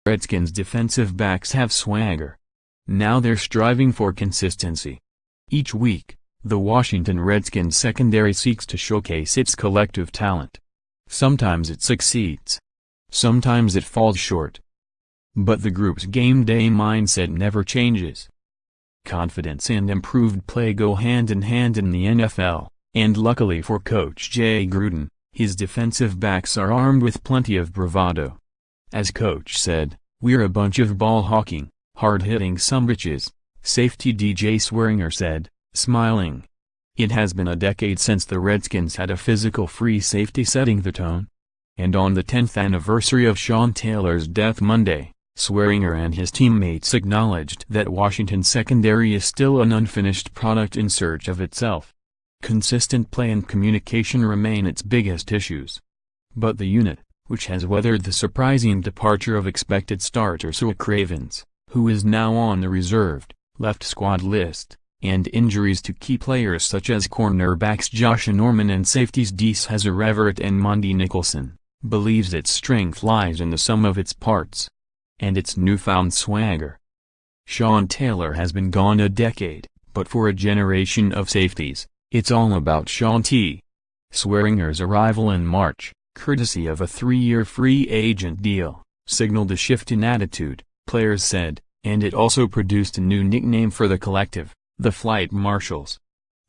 Redskins defensive backs have swagger. Now they're striving for consistency. Each week, the Washington Redskins secondary seeks to showcase its collective talent. Sometimes it succeeds. Sometimes it falls short. But the group's game day mindset never changes. Confidence and improved play go hand in hand in the NFL, and luckily for Coach Jay Gruden, his defensive backs are armed with plenty of bravado. As Coach said, "We're a bunch of ball-hawking, hard-hitting sumbitches," safety DJ Swearinger said, smiling. It has been a decade since the Redskins had a physical free safety setting the tone. And on the 10th anniversary of Sean Taylor's death Monday, Swearinger and his teammates acknowledged that Washington's secondary is still an unfinished product in search of itself. Consistent play and communication remain its biggest issues. But the unit, which has weathered the surprising departure of expected starter Sue Cravens, who is now on the reserved, left squad list, and injuries to key players such as cornerbacks Josh Norman and safeties Dees Hazar Everett and Monty Nicholson, believes its strength lies in the sum of its parts. And its newfound swagger. Sean Taylor has been gone a decade, but for a generation of safeties, it's all about Sean T. Swearinger's arrival in March, courtesy of a 3-year free agent deal, signaled a shift in attitude, players said, and it also produced a new nickname for the collective, the Flight Marshals.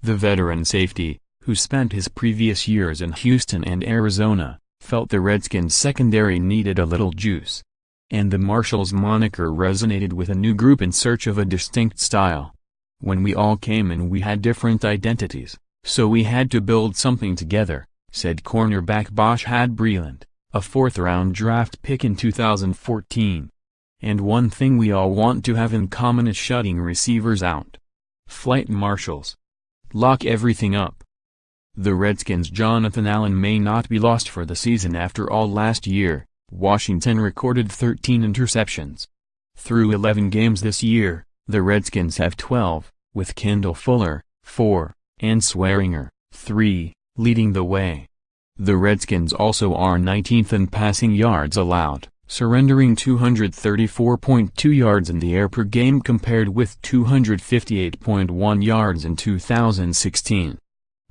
The veteran safety, who spent his previous years in Houston and Arizona, felt the Redskins secondary needed a little juice. And the Marshals moniker resonated with a new group in search of a distinct style. "When we all came in we had different identities, so we had to build something together," said cornerback Boshad Breeland, a 4th-round draft pick in 2014. "And one thing we all want to have in common is shutting receivers out. Flight Marshals. Lock everything up." The Redskins' Jonathan Allen may not be lost for the season after all. Last year, Washington recorded 13 interceptions. Through 11 games this year, the Redskins have 12, with Kendall Fuller, 4, and Swearinger, 3, leading the way. The Redskins also are 19th in passing yards allowed, surrendering 234.2 yards in the air per game compared with 258.1 yards in 2016.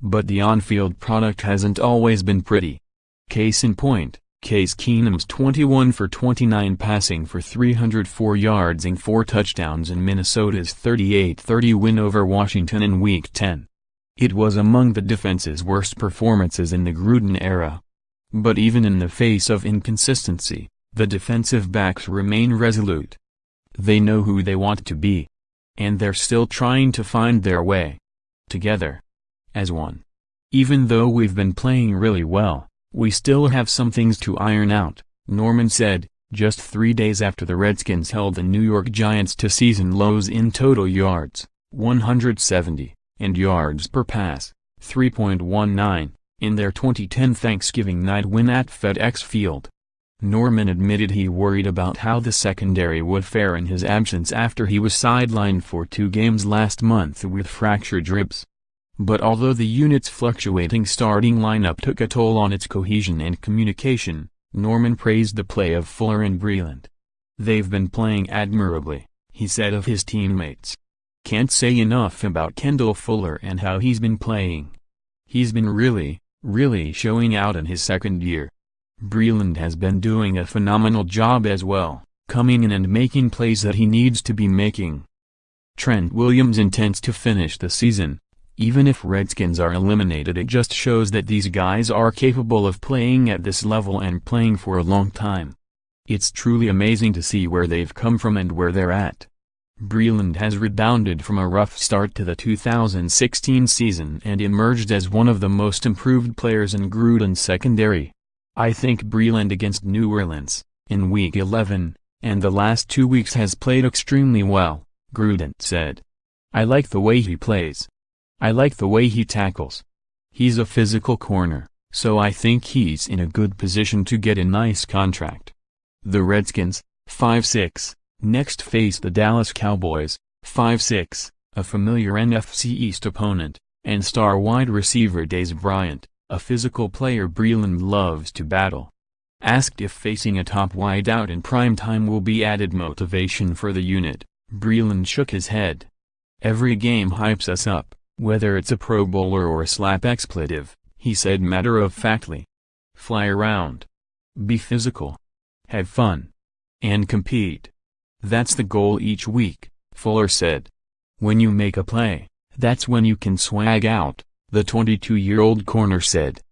But the on-field product hasn't always been pretty. Case in point, Case Keenum's 21 for 29 passing for 304 yards and 4 touchdowns in Minnesota's 38-30 win over Washington in Week 10. It was among the defense's worst performances in the Gruden era. But even in the face of inconsistency, the defensive backs remain resolute. They know who they want to be. And they're still trying to find their way. Together. As one. Even though we've been playing really well, we still have some things to iron out, Norman said, just 3 days after the Redskins held the New York Giants to season lows in total yards, 170, and yards per pass, 3.19, in their 2010 Thanksgiving night win at FedEx Field. Norman admitted he worried about how the secondary would fare in his absence after he was sidelined for 2 games last month with fractured ribs. But although the unit's fluctuating starting lineup took a toll on its cohesion and communication, Norman praised the play of Fuller and Breeland. "They've been playing admirably," he said of his teammates. "Can't say enough about Kendall Fuller and how he's been playing. He's been really showing out in his second year. Breeland has been doing a phenomenal job as well, coming in and making plays that he needs to be making." Trent Williams intends to finish the season. Even if Redskins are eliminated, it just shows that these guys are capable of playing at this level and playing for a long time. It's truly amazing to see where they've come from and where they're at. Breeland has rebounded from a rough start to the 2016 season and emerged as one of the most improved players in Gruden's secondary. "I think Breeland against New Orleans, in Week 11, and the last 2 weeks has played extremely well," Gruden said. "I like the way he plays. I like the way he tackles. He's a physical corner, so I think he's in a good position to get a nice contract." The Redskins, 5-6, next face the Dallas Cowboys, 5-6, a familiar NFC East opponent, and star wide receiver Dez Bryant, a physical player Breeland loves to battle. Asked if facing a top wideout in prime time will be added motivation for the unit, Breeland shook his head. "Every game hypes us up, whether it's a Pro Bowler or a slap expletive," he said matter-of-factly. "Fly around. Be physical. Have fun. And compete. That's the goal each week," Fuller said. "When you make a play, that's when you can swag out," the 22-year-old corner said.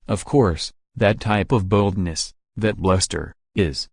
"Of course, that type of boldness, that bluster, is